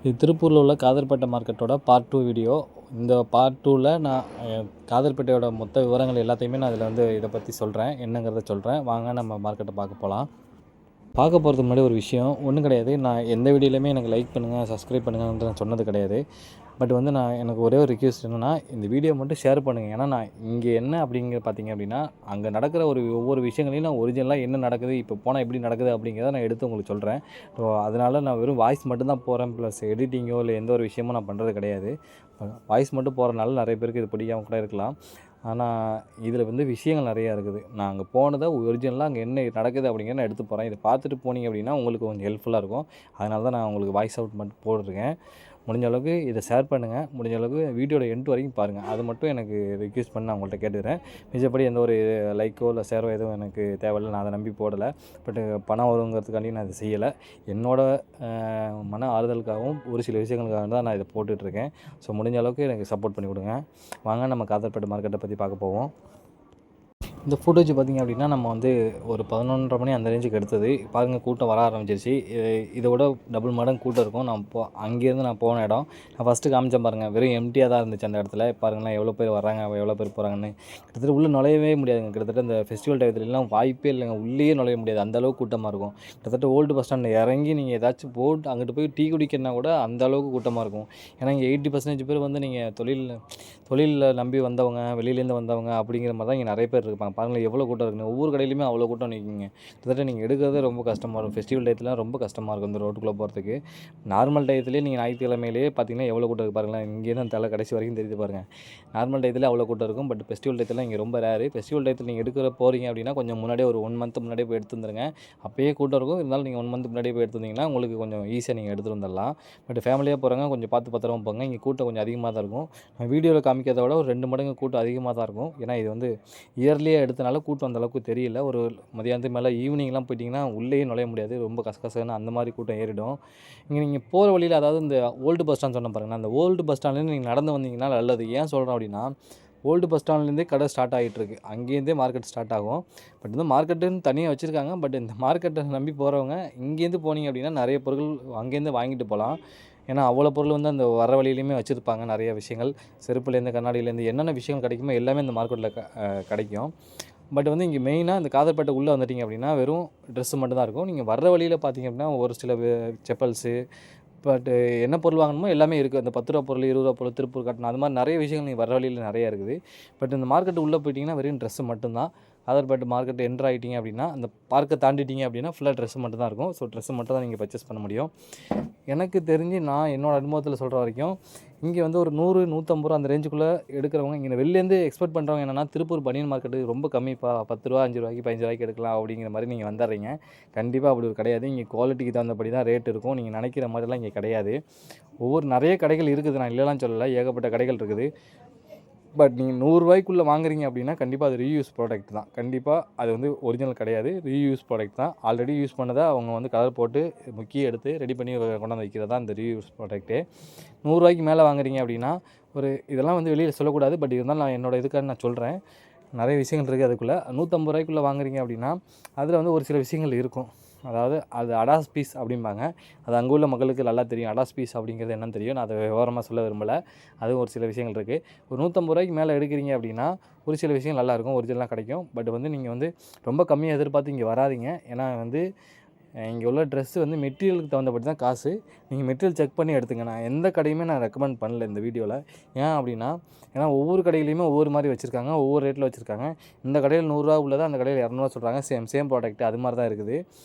இது திருப்பூரில் உள்ள காதர்பேட்டை மார்க்கெட்டோட பார்ட் 2 வீடியோ. இந்த பார்ட் 2ல் நான் காதர்பேட்டையோட மொத்த விவரங்கள் எல்லாத்தையுமே நான் இதில் வந்து இதை பற்றி சொல்கிறேன், என்னங்கிறத சொல்கிறேன். வாங்க நம்ம மார்க்கெட்டை பார்க்க போகலாம். பார்க்க போகிறதுக்கு முன்னாடி ஒரு விஷயம் ஒன்றும் கிடையாது. நான் எந்த வீடியோலையுமே எனக்கு லைக் பண்ணுங்கள், சப்ஸ்கிரைப் பண்ணுங்கன்னு நான் சொன்னது கிடையாது. பட் வந்து எனக்கு ஒரே ஒரு ரிக்வெஸ்ட் என்னென்னா, இந்த வீடியோ மட்டும் ஷேர் பண்ணுங்கள். ஏன்னா நான் இங்கே என்ன பார்த்தீங்க அப்படின்னா, அங்கே நடக்கிற ஒவ்வொரு விஷயங்களையும் நான் ஒரிஜினலாக என்ன நடக்குது, இப்போ போனால் எப்படி நடக்குது அப்படிங்கிறத நான் எடுத்து உங்களுக்கு சொல்கிறேன். ஸோ அதனால் நான் வெறும் வாய்ஸ் மட்டும் தான் போகிறேன். ப்ளஸ் எடிட்டிங்கோ இல்லை எந்த ஒரு விஷயமும் நான் பண்ணுறது கிடையாது. வாய்ஸ் மட்டும் போகிறனால நிறைய பேருக்கு இது பிடிக்காம கூட இருக்கலாம். ஆனால் இதில் வந்து விஷயங்கள் நிறையா இருக்குது. நான் அங்கே போனதை ஒரிஜினலாக அங்கே என்ன நடக்குது அப்படிங்கிறத நான் எடுத்து போகிறேன். இதை பார்த்துட்டு போனீங்க அப்படின்னா உங்களுக்கு கொஞ்சம் ஹெல்ப்ஃபுல்லாக இருக்கும். அதனால தான் நான் உங்களுக்கு வாய்ஸ் அவுட் மட்டும் போட்டிருக்கேன். முடிஞ்ச அளவுக்கு இதை ஷேர் பண்ணுங்கள். முடிஞ்ச அளவுக்கு வீடியோட எண்ட் வரைக்கும் பாருங்கள். அது மட்டும் எனக்கு ரிக்வெஸ்ட் பண்ணி நான் உங்கள்கிட்ட கேட்டுக்கிறேன். மிச்சப்படி எந்த ஒரு லைக்கோ இல்லை ஷேரோ எதுவும் எனக்கு தேவையில்லை. நான் அதை நம்பி போடலை. பட்டு பணம் வருங்கிறதுக்காண்டி நான் இதை செய்யலை. என்னோடய மன ஆறுதலுக்காகவும் ஒரு சில விஷயங்களுக்காக தான் நான் இதை போட்டுட்ருக்கேன். ஸோ முடிஞ்ச அளவுக்கு எனக்கு சப்போர்ட் பண்ணி கொடுங்க. வாங்க நம்ம காதர்பேட்டை மார்க்கெட்டை பற்றி பார்க்க போவோம். இந்த ஃபுட்டேஜ் பார்த்திங்க அப்படின்னா நம்ம வந்து ஒரு 11:30 மணி அந்த ரேஞ்சுக்கு எடுத்தது. பாருங்கள், கூட்டம் வர ஆரம்பிச்சிருச்சு. இதை விட டபுள் மடங்கு கூட்டம் இருக்கும். அங்கேருந்து நான் போன இடம் நான் ஃபஸ்ட்டு காமிச்சேன் பாருங்கள். வெறும் எம்டியாக தான் இருந்துச்சு அந்த இடத்துல. பாருங்களேன் எவ்வளோ பேர் வராங்க, எவ்வளோ பேர் போகிறாங்கன்னு. கிட்டத்தட்ட உள்ளே நுழையவே முடியாதுங்க. கிட்டத்தட்ட இந்த ஃபெஸ்டிவல் டயத்துலலாம் வாய்ப்பே இல்லைங்க. உள்ளேயே நுழைய முடியாது. அந்தளவுக்கு கூட்டமாக இருக்கும். கிட்டத்தட்ட ஓல்டு பஸ் ஸ்டாண்டில் இறங்கி நீங்கள் ஏதாச்சும் போட்டு அங்கிட்டு போய் டீ குடிக்கணுன்னா கூட அந்தளவுக்கு கூட்டமாக இருக்கும். ஏன்னா இங்கே 80% பேர் வந்து நீங்கள் தொழிலில் நம்பி வந்தவங்க, வெளியிலேருந்து வந்தவங்க அப்படிங்கிற மாதிரி தான் இங்கே நிறைய பேர் இருப்பாங்க. பாருங்களேன் எவ்வளோ கூட்டம் இருக்குன்னு. ஒவ்வொரு கடையிலையுமே அவ்வளோ கூட்டம் நிற்குங்க. கிட்டத்தட்ட நீங்கள் எடுக்கிறதே ரொம்ப கஷ்டமாக இருக்கும். ஃபெஸ்டிவல் டயத்துலாம் ரொம்ப கஷ்டமாக இருக்கும் இந்த ரோட்டுக்குள்ளே போகிறதுக்கு. நார்மல் டயத்துலேயே நீங்கள் ஞாயிற்றுக்கிழமையிலேயே பார்த்தீங்கன்னா எவ்வளோ கூட்டம் இருக்குது பாருங்களேன். இங்கேருந்து அந்த தலை கடைசி வரைக்கும் தெரியுது பாருங்கள். நார்மல் டயத்தில் அவ்வளோ கூட்டம் இருக்கும். பட் ஃபெஸ்டிவல் டயத்தில் இங்கே ரொம்ப ரேரு. ஃபெஸ்டிவல் டயத்தில் நீங்கள் போகிறீங்க அப்படின்னா கொஞ்சம் முன்னாடியே ஒரு 1 மந்த் முன்னாடியே போய் எடுத்து வந்துருங்க. அப்போயே கூட்டம் இருக்கும். இருந்தாலும் நீங்கள் 1 மந்த் முன்னாடியே போய் எடுத்து வந்தீங்கன்னா உங்களுக்கு கொஞ்சம் ஈஸியாக நீங்கள் எடுத்துகிட்டு வந்துடலாம். பட் ஃபேமிலியாக போகிறவங்க கொஞ்சம் பார்த்து பத்திரமா போங்க. இங்கே கூட்டம் கொஞ்சம் அதிகமாக தான் இருக்கும். வீடியோவில் காமிக்கிறத விட ஒரு 2 மடங்கு கூட்டம் அதிகமாக தான் இருக்கும். ஏன்னா இது வந்து இயர்லியாக எடுத்தனால கூட்டம் அந்தளவுக்கு தெரியல. ஒரு மதியானத்துக்கு மேலே ஈவினிங்லாம் போயிட்டிங்கன்னா உள்ளேயே நுழைய முடியாது. ரொம்ப கசகசன்னு அந்த மாதிரி கூட்டம் ஏறிடும். இங்கே நீங்கள் போகிற வழியில், அதாவது இந்த ஓல்டு பஸ் ஸ்டாண்ட் சொன்ன பாருங்கள், அந்த ஓல்டு பஸ் ஸ்டாண்ட்லேருந்து நீங்கள் நடந்து வந்தீங்கன்னா நல்லது. ஏன் சொல்கிறேன் அப்படின்னா, ஓல்டு பஸ் ஸ்டாண்ட்லேருந்தே கடை ஸ்டார்ட் ஆகிட்டுருக்கு. அங்கேருந்தே மார்க்கெட் ஸ்டார்ட் ஆகும். பட் இந்த மார்க்கெட்டுன்னு தனியாக வச்சுருக்காங்க. பட் இந்த மார்க்கெட்டை நம்பி போகிறவங்க இங்கேருந்து போனீங்க அப்படின்னா நிறைய பொருட்கள் அங்கேருந்து வாங்கிட்டு போகலாம். ஏன்னா அவ்வளோ பொருள் வந்து அந்த வர வழியிலையுமே வச்சுருப்பாங்க. நிறைய விஷயங்கள், செருப்புலேருந்து கண்ணாடியிலேருந்து என்னென்ன விஷயங்கள் கிடைக்குமோ எல்லாமே இந்த மார்க்கெட்டில் கிடைக்கும். பட் வந்து இங்கே மெயினாக இந்த காதர்பேட்டை உள்ளே வந்துட்டிங்க அப்படின்னா வெறும் ட்ரெஸ்ஸு மட்டும் தான் இருக்கும். நீங்கள் வர்ற வழியில் பார்த்தீங்க அப்படின்னா ஒரு சில செப்பல்ஸு, பட் என்ன பொருள் வாங்கணுமோ எல்லாமே இருக்குது. அந்த 10 ரூபா பொருள், 20 ரூபா பொருள், திருப்பூர் காட்டன், அது மாதிரி நிறைய விஷயங்கள் நீங்கள் வர வழியில் நிறையா இருக்குது. பட் இந்த மார்க்கெட்டு உள்ளே போயிட்டிங்கன்னா வெறும் ட்ரெஸ்ஸு மட்டும்தான். காதர்பேட்டை மார்க்கெட் என்ட்ரு ஆகிட்டிங்க அப்படின்னா அந்த பார்க்கை தாண்டிட்டிங்க அப்படின்னா ஃபுல்லாக ட்ரெஸ்ஸு மட்டும் தான் இருக்கும். ஸோ ட்ரெஸ்ஸு மட்டும் தான் நீங்கள் பர்ச்சேஸ் பண்ண முடியும். எனக்கு தெரிஞ்சு நான் என்னோடய அனுபவத்தில் சொல்கிற வரைக்கும் இங்கே வந்து ஒரு 100, 150 ரூபா அந்த ரேஞ்சுக்குள்ளே எடுக்கிறவங்க, இங்கே வெளிலேருந்து எக்ஸ்பெக்ட் பண்ணுறவங்க என்னென்னா, திருப்பூர் பனியன் மார்க்கெட்டு ரொம்ப கம்மிப்பா, 10 ரூபா, 5 ரூபாய்க்கு, 15 ரூபாய்க்கு எடுக்கலாம் அப்படிங்கிற மாதிரி நீங்கள் வந்துடுறீங்க. கண்டிப்பாக அப்படி ஒரு கிடையாது. இங்கே குவாலிட்டிக்கு தகுந்தபடி தான் ரேட் இருக்கும். நீங்கள் நினைக்கிற மாதிரிலாம் இங்கே கிடையாது. நிறைய கடைகள் இருக்குது, நான் இல்லைலாம் சொல்லலை. ஏகப்பட்ட கடைகள் இருக்குது. பட் நீங்கள் 100 ரூபாய்க்குள்ளே வாங்குறீங்க அப்படின்னா கண்டிப்பாக அது ரீயூஸ் ப்ராடக்ட் தான். கண்டிப்பாக அது வந்து ஒரிஜினல் கிடையாது, ரீயூஸ் ப்ராடக்ட் தான். ஆல்ரெடி யூஸ் பண்ணதை அவங்க வந்து கலர் போட்டு முக்கிய எடுத்து ரெடி பண்ணி கொண்டாந்து வைக்கிறது தான் இந்த ரீயூஸ் ப்ராடக்ட்டு. 100 ரூபாய்க்கு மேலே வாங்குறீங்க அப்படின்னா இதெல்லாம் வந்து வெளியில் சொல்லக்கூடாது. பட் இருந்தாலும் நான் என்னோடய இதுக்காக நான் சொல்கிறேன். நிறைய விஷயங்கள் இருக்குது அதுக்குள்ளே. 150 ரூபாய்க்குள்ளே வாங்குறீங்க அப்படின்னா அதில் வந்து ஒரு சில விஷயங்கள் இருக்கும். அதாவது அது அடாஸ் பீஸ் அப்படிம்பாங்க. அது அங்கே உள்ள மக்களுக்கு நல்லா தெரியும். அடாஸ் பீஸ் அப்படிங்கிறது என்னன்னு தெரியும். நான் அதை விவரமாக சொல்ல விரும்பலை. அதுவும் ஒரு சில விஷயங்கள் இருக்குது. ஒரு 150 ரூபாய்க்கு மேலே எடுக்கிறீங்க அப்படின்னா ஒரு சில விஷயம் நல்லாயிருக்கும், ஒரிஜினலாக கிடைக்கும். பட் வந்து நீங்கள் வந்து ரொம்ப கம்மியாக எதிர்பார்த்து இங்கே வராதிங்க. ஏன்னா வந்து இங்கே உள்ள ட்ரெஸ்ஸு வந்து மெட்டீரியலுக்கு தகுந்தபடி தான் காசு. நீங்கள் மெட்டீரியல் செக் பண்ணி எடுத்துங்க. நான் எந்த கடையுமே நான் ரெக்கமெண்ட் பண்ணல இந்த வீடியோவில். ஏன் அப்படின்னா, ஏன்னா ஒவ்வொரு கடையிலையுமே ஒவ்வொரு மாதிரி வச்சுருக்காங்க, ஒவ்வொரு ரேட்டில் வச்சுருக்காங்க. இந்த கடையில் 100 ரூபா உள்ளது அந்த கடையில் 200 சொல்கிறாங்க. சேம் ப்ராடக்ட் அது மாதிரி தான் இருக்குது.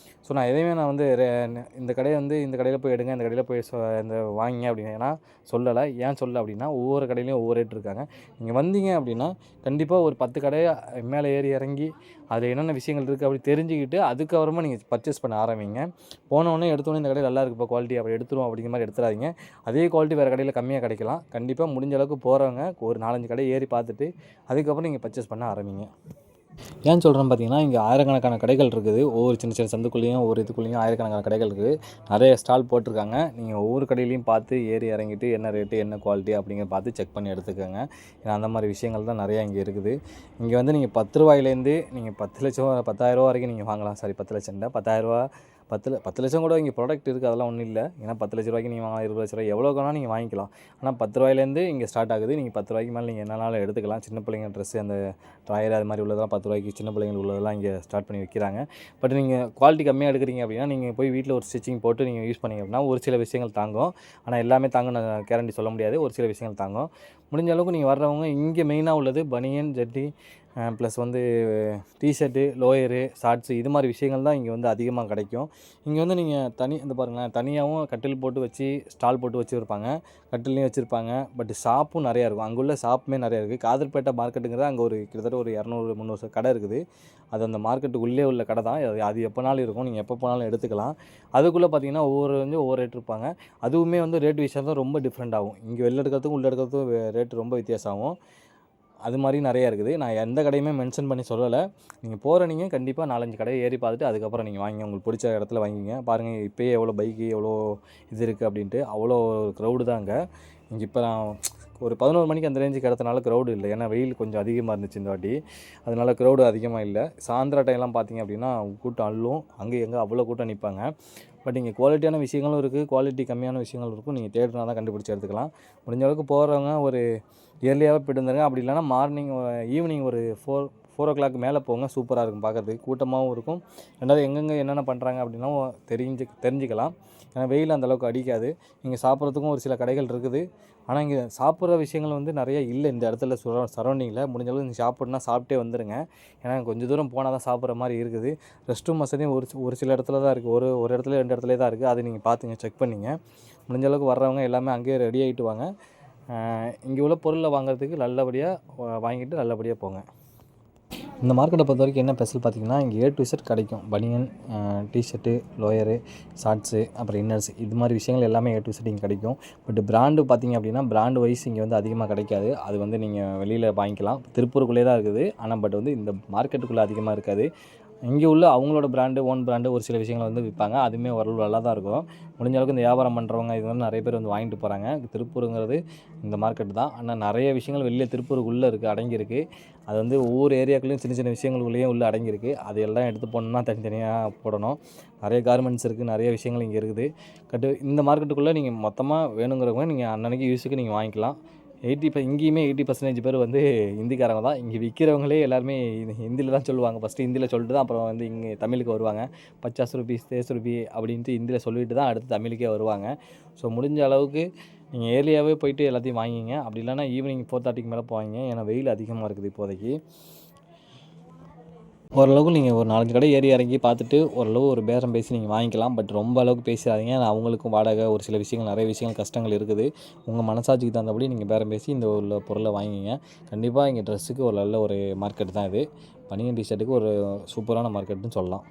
ஸோ நான் எதையுமே நான் வந்து இந்த கடையில் போய் எடுங்க, இந்த கடையில் போய் இந்த வாங்கிங்க அப்படின்னு ஏன்னா சொல்லலை. ஏன் சொல்லலை அப்படின்னா, ஒவ்வொரு கடையிலையும் ஒவ்வொரு ரேட் இருக்காங்க. நீங்கள் வந்தீங்க அப்படின்னா கண்டிப்பாக ஒரு 10 கடையை மேலே ஏறி இறங்கி அதில் என்னென்ன விஷயங்கள் இருக்குது அப்படி தெரிஞ்சுக்கிட்டு அதுக்கப்புறமா நீங்கள் பர்ச்சேஸ் பண்ண ஆரம்பிங்க. போனோடனே எடுத்தோடனே இந்த கடையில் நல்லா இருக்குப்பா குவாலிட்டி, அப்படி எடுத்துருவோம் அப்படிங்கிற மாதிரி எடுத்துடாதீங்க. அதே குவாலிட்டி வேறு கடையில் கம்மியாக கிடைக்கலாம். கண்டிப்பாக முடிஞ்ச அளவுக்கு போகிறவங்க ஒரு 4-5 கடை ஏறி பார்த்துட்டு அதுக்கப்புறம் நீங்கள் பர்ச்சேஸ் பண்ண ஆரம்பிங்க. ஏன் சொல்கிறேன்னு பார்த்தீங்கன்னா, இங்கே ஆயிரக்கணக்கான கடைகள் இருக்குது. ஒவ்வொரு சின்ன சின்ன சந்துக்குள்ளேயும் ஒவ்வொரு இதுக்குள்ளேயும் ஆயிரக்கணக்கான கடைகள் இருக்குது. நிறைய ஸ்டால் போட்டிருக்காங்க. நீங்கள் ஒவ்வொரு கடையிலையும் பார்த்து ஏறி இறங்கிட்டு என்ன ரேட்டு, என்ன குவாலிட்டி அப்படிங்கிறத பார்த்து செக் பண்ணி எடுத்துக்கோங்க. ஏன்னா அந்த மாதிரி விஷயங்கள் தான் நிறையா இங்கே இருக்குது. இங்கே வந்து நீங்கள் 10 ரூபாயிலேருந்து நீங்கள் 10 லட்சம் 10,000 ரூபா வரைக்கும் நீங்கள் வாங்கலாம். சாரி 10 லட்சம் இல்லை, 10,000 ரூபா 10 லட்சம் கூட இங்கே ப்ராடக்ட் இருக்குது, அதெல்லாம் ஒன்றும் இல்லை. ஏன்னா 10 லட்ச ரூபாய்க்கு நீங்கள் வாங்கலாம், 20 லட்ச ரூபாய் எவ்வளோ வேணால் நீங்கள் வாங்கிக்கலாம். ஆனால் 10 ரூபாயிலேருந்து இங்கே ஸ்டார்ட் ஆகுது. நீங்கள் 10 ரூபாய்க்கு மேலே நீங்கள் என்னனாலும் எடுத்துக்கலாம். சின்ன பிள்ளைங்க ட்ரெஸ்ஸு, அந்த ட்ராயர் அது மாதிரி உள்ளதெல்லாம் 10 ரூபாய்க்கு சின்ன பிள்ளைங்களுக்கு உள்ளதெல்லாம் இங்கே ஸ்டார்ட் பண்ணி விற்கிறாங்க. பட் நீங்கள் குவாலிட்டி கம்மியாக எடுக்கிறீங்க அப்படின்னா நீங்கள் போய் வீட்டில் ஒரு ஸ்டிச்சிங் போட்டு நீங்கள் யூஸ் பண்ணிங்க அப்படின்னா ஒரு சில விஷயங்கள் தாங்கும். ஆனால் எல்லாமே தாங்க நான் கேரண்டி சொல்ல முடியாது. ஒரு சில விஷயங்கள் தாங்கும். முடிஞ்ச அளவுக்கு நீங்கள் வர்றவங்க இங்கே மெயினாக உள்ளது பனியன், ஜட்டி, ப்ளஸ் வந்து டிஷர்ட்டு, லோயரு, ஷார்ட்ஸு இது மாதிரி விஷயங்கள் தான் இங்கே வந்து அதிகமாக கிடைக்கும். இங்கே வந்து நீங்கள் இந்த பாருங்களேன், தனியாகவும் கட்டில் போட்டு வச்சு ஸ்டால் போட்டு வச்சுருப்பாங்க. கட்டிலையும் வச்சுருப்பாங்க. பட் ஷாப்பும் நிறையா இருக்கும். அங்கே உள்ள ஷாப்புமே நிறையா இருக்குது. காதர்பேட்டை மார்க்கெட்டுங்கிறது அங்கே கிட்டத்தட்ட ஒரு 200, 300 கடை இருக்குது. அது அந்த மார்க்கெட்டுக்கு உள்ளே உள்ள கடை தான். அது எப்போனாலும் இருக்கும். நீங்கள் எப்போ போனாலும் எடுத்துக்கலாம். அதுக்குள்ளே பார்த்தீங்கன்னா ஒவ்வொரு ரேட் இருப்பாங்க. அதுவுமே வந்து ரேட் விஷயம் தான் ரொம்ப டிஃப்ரெண்ட் ஆகும். இங்கே வெளில எடுக்கிறதுக்கும் உள்ளே எடுக்கிறதுக்கும் ரேட்டு ரொம்ப வித்தியாசம் ஆகும். அது மாதிரி நிறையா இருக்குது. நான் எந்த கடையுமே மென்ஷன் பண்ணி சொல்லலை. நீங்கள் கண்டிப்பாக 4-5 கடையை ஏறி பார்த்துட்டு அதுக்கப்புறம் நீங்கள் வாங்கிங்க. உங்களுக்கு பிடிச்ச இடத்துல வாங்கிங்க. பாருங்கள் இப்போயே எவ்வளோ பைக்கு எவ்வளோ இது இருக்குது அப்படின்ட்டு. அவ்வளோ க்ரௌடு தான் அங்கே. இப்போ நான் ஒரு 11 மணிக்கு அந்த ரேஞ்சுக்கு இடத்துனால க்ரௌடு இல்லை. ஏன்னா வெயில் கொஞ்சம் அதிகமாக இருந்துச்சு இந்த வாட்டி. அதனால் க்ரௌடு அதிகமாக இல்லை. சாயந்தர டைம்லாம் பார்த்தீங்க அப்படின்னா கூட்டம் அள்ளும். அங்கே எங்கே அவ்வளோ கூட்டம் நிற்பாங்க. பட் இங்கே குவாலிட்டியான விஷயங்களும் இருக்குது, குவாலிட்டி கம்மியான விஷயங்களும் இருக்கும். நீங்கள் தேடினா தான் கண்டுபிடிச்சி எடுத்துக்கலாம். முடிஞ்ச அளவுக்கு போகிறவங்க ஒரு இயர்லியாகவே போய்ட்டு வந்துடுங்க. அப்படி இல்லைனா ஈவினிங் ஒரு 4 o'clock மேலே போங்க. சூப்பராக இருக்கும் பார்க்குறதுக்கு. கூட்டமாகவும் இருக்கும். ரெண்டாவது எங்கெங்கே என்னென்ன பண்ணுறாங்க அப்படின்னா தெரிஞ்சுக்கலாம். ஏன்னா வெயில் அந்தளவுக்கு அடிக்காது. இங்கே சாப்பிட்றதுக்கும் ஒரு சில கடைகள் இருக்குது. ஆனால் இங்கே சாப்பிட்ற விஷயங்கள் வந்து நிறைய இல்லை இந்த இடத்துல சரௌண்டிங்கில். முடிஞ்ச அளவுக்கு நீங்கள் சாப்பிட்னா சாப்பிட்டே வந்துடுங்க. ஏன்னா கொஞ்சம் தூரம் போனால் தான் சாப்பிட்ற மாதிரி இருக்குது. ரெஸ்ட் ரூம் வசதியும் ஒரு சில இடத்துல தான் இருக்குது. ஒரு இடத்துல 2 இடத்துல தான் இருக்குது. அது நீங்கள் பார்த்துங்க, செக் பண்ணிங்க. முடிஞ்ச அளவுக்கு வர்றவங்க எல்லாமே அங்கேயே ரெடி ஆகிட்டு வாங்க. இங்கே உள்ள பொருளை வாங்குறதுக்கு நல்லபடியாக வாங்கிட்டு நல்லபடியாக போங்க. இந்த மார்க்கெட்டை பொறுத்த வரைக்கும் என்ன ஸ்பெஷல் பார்த்தீங்கன்னா, இங்கே A to Z கிடைக்கும். பனியன், டிஷர்ட்டு, லோயரு, ஷார்ட்ஸு, அப்புறம் இன்னர்ஸ் இது மாதிரி விஷயங்கள் எல்லாமே A to Z இங்கே கிடைக்கும். பட் பிராண்டு பார்த்தீங்க அப்படின்னா பிராண்டு வைஸ் இங்கே வந்து அதிகமாக கிடைக்காது. அது வந்து நீங்கள் வெளியில் வாங்கிக்கலாம். திருப்பூருக்குள்ளே தான் இருக்குது. ஆனால் பட் வந்து இந்த மார்க்கெட்டுக்குள்ளே அதிகமாக இருக்காது. இங்கே உள்ள அவங்களோட ஓன் பிராண்டு ஒரு சில விஷயங்களை வந்து விற்பாங்க. அதுவுமே ஓரளவு நல்லா தான் இருக்கும். முடிஞ்ச அளவுக்கு இந்த வியாபாரம் பண்ணுறவங்க இது வந்து நிறைய பேர் வந்து வாங்கிட்டு போகிறாங்க. திருப்பூருங்கிறது இந்த மார்க்கெட் தான். ஆனால் நிறைய விஷயங்கள் வெளியே திருப்பூருக்குள்ளே இருக்குது, அடங்கியிருக்கு. அது வந்து ஒவ்வொரு ஏரியாக்குள்ளேயும் சின்ன சின்ன விஷயங்களுக்குள்ளேயும் உள்ளே அடங்கியிருக்கு. அது எல்லாம் எடுத்து போடணுன்னா தனித்தனியாக போடணும். நிறைய கார்மெண்ட்ஸ் இருக்குது, நிறைய விஷயங்கள் இங்கே இருக்குது. இந்த மார்க்கெட்டுக்குள்ளே நீங்கள் மொத்தமாக வேணுங்கிறவங்க நீங்கள் அன்னன்னைக்கு யூஸுக்கு நீங்கள் வாங்கிக்கலாம். இங்கேயுமே 80% பேர் வந்து ஹிந்திக்காரங்க தான். இங்கே விற்கிறவங்களே எல்லாருமே ஹிந்தியில் தான் சொல்லுவாங்க. ஃபஸ்ட்டு ஹிந்தியில் சொல்லிட்டு தான் அப்புறம் வந்து இங்கே தமிழுக்கு வருவாங்க. 50 ரூபீஸ் 30 ரூபி அப்படின்ட்டு ஹிந்தியில் சொல்லிட்டு தான் அடுத்து தமிழுக்கே வருவாங்க. ஸோ முடிஞ்ச அளவுக்கு நீங்கள் ஏர்லியாகவே போயிட்டு எல்லாத்தையும் வாங்கிங்க. அப்படி இல்லைனா ஈவினிங் 4:30க்கு மேலே போவாங்க. ஏன்னா வெயில் அதிகமாக இருக்குது இப்போதைக்கு. ஓரளவுக்கு நீங்கள் ஒரு 4-5 கடை ஏறி இறங்கி பார்த்துட்டு ஓரளவு ஒரு பேரம் பேசி நீங்கள் வாங்கிக்கலாம். பட் ரொம்ப அளவுக்கு பேசாதீங்க. அவங்களுக்கும் வாடகை ஒரு சில விஷயங்கள் நிறைய விஷயங்கள் கஷ்டங்கள் இருக்குது. உங்கள் மனசாட்சிக்கு தகுந்தபடி நீங்கள் பேரம் பேசி இந்த உள்ள பொருளை வாங்கிங்க. கண்டிப்பாக இங்கே ட்ரெஸ்ஸுக்கு ஒரு நல்ல ஒரு மார்க்கெட் தான் இது. பனியன் டிஷர்ட்டுக்கு ஒரு சூப்பரான மார்க்கெட்டுன்னு சொல்லலாம்.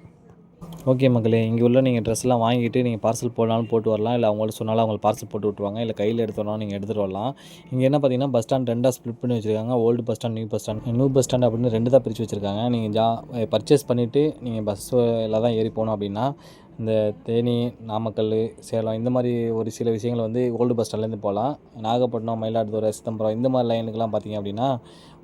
ஓகே மக்களே, இங்கே உள்ள நீங்கள் ட்ரெஸ்லாம் வாங்கிட்டு நீங்கள் பார்சல் போடனாலும் போட்டு வரலாம். இல்லை அவங்கள்ட்ட சொன்னாலும் அவங்க பார்சல் போட்டு விட்ருவாங்க. இல்லை கையில் எடுத்துனாலும் நீங்கள் எடுத்துகிட்டு வரலாம். இங்கே என்ன பார்த்தீங்கன்னா பஸ் ஸ்டாண்ட் 2ஆக ஸ்ப்ளிட் பண்ணி வச்சுருக்காங்க. Old bus stand, new bus stand அப்படின்னு 2 தான் பிரித்து வச்சுருக்காங்க. நீங்கள் பர்ச்சேஸ் பண்ணிவிட்டு நீங்கள் பஸ்ஸில் தான் ஏறி போகணும் அப்படின்னா இந்த தேனி, நாமக்கல், சேலம் இந்த மாதிரி ஒரு சில விஷயங்கள் வந்து ஓல்டு பஸ் ஸ்டாண்ட்லேருந்து போகலாம். நாகப்பட்டினம், மயிலாடுதுறை, சிதம்பரம் இந்த மாதிரி லைனுக்கெலாம் பார்த்திங்க அப்படின்னா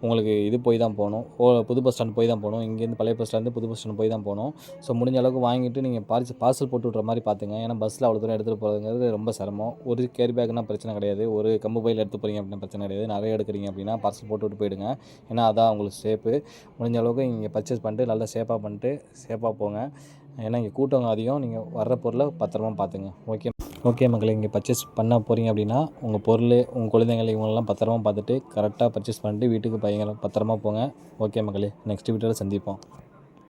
உங்களுக்கு இது போய் தான் போகணும். புது பஸ் ஸ்டாண்ட் போய் தான் போகணும். இங்கேருந்து பழைய பஸ் ஸ்டாண்டு புது பஸ் ஸ்டாண்ட் போய் தான் போகணும். ஸோ முடிஞ்ச அளவுக்கு வாங்கிட்டு நீங்கள் பார்சல் போட்டு விட்ற மாதிரி பார்த்துங்க. ஏன்னா பஸ்ஸில் அவ்வளோ தூரம் எடுத்துகிட்டு போகிறதுங்கிறது ரொம்ப சிரமம். ஒரு கேரி பேக்னால் பிரச்சனை கிடையாது. ஒரு கம்பு பையில் எடுத்து போகிறீங்க அப்படின்னா பிரச்சனை கிடையாது. நிறைய எடுக்கிறீங்க அப்படின்னா பார்சல் போட்டு விட்டு போயிடுங்க. ஏன்னா அதான் உங்களுக்கு சேஃபு. முடிஞ்ச அளவுக்கு இங்கே பர்ச்சேஸ் பண்ணிட்டு நல்லா சேஃபாக போங்க. ஏன்னா இங்கே கூட்டம் அதிகம். நீங்கள் வர்ற பொருளை பத்திரமா பார்த்துங்க. ஓகே மக்களே, இங்கே பர்ச்சேஸ் பண்ண போகிறீங்க அப்படின்னா உங்கள் பொருள், உங்கள் குழந்தைங்கள் இவங்களெல்லாம் பத்திரமா பார்த்துட்டு கரெக்டாக பர்ச்சேஸ் பண்ணிட்டு வீட்டுக்கு பத்திரமா போங்க. ஓகே மக்களே, நெக்ஸ்ட் வீடியோவில் சந்திப்போம்.